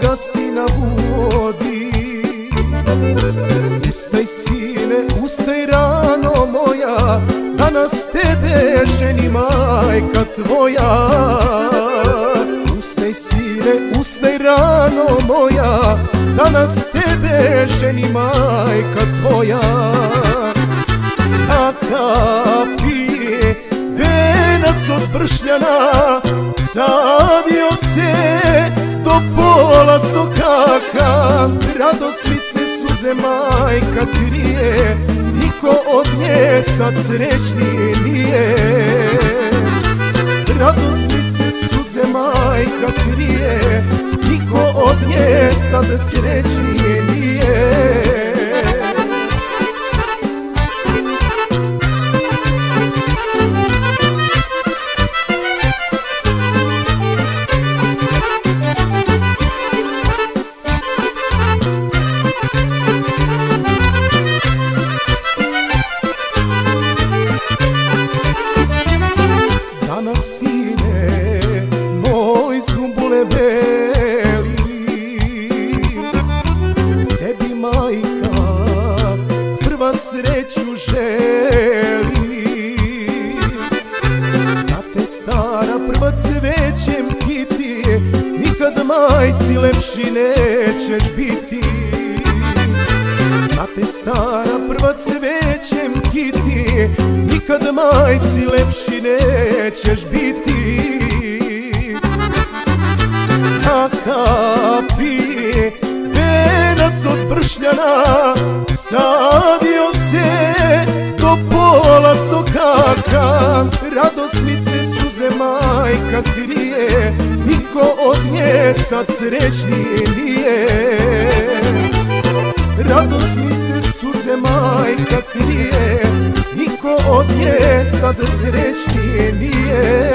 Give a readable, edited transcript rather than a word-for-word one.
moga sina vodi. Ustaj sine, ustaj rano moja, danas tebe ženi majka tvoja. Ustaj sine, ustaj rano moja, danas tebe ženi majka tvoja. Aka pije venac od bršljana, sadio se do pola sokaka. Radosnice suze majka krije, niko od nje sad srećnije nije. Radosnice suze majka krije, niko od nje sad srećnije nije. Danas ide moj zumbule beli, tebi majka prva sreću želi. Da te stara prva cvećem kiti, nikad majci lepši nećeš biti. Da te stara prva cvećem kiti, nikad majci lepši nećeš biti. Aka pije venac od bršljana, sadio se do pola sokaka. Radosnice suze majka krije, niko od nje sad srećnije nije. Radosnice suze majka krije, niko od nje sad srećnije nije.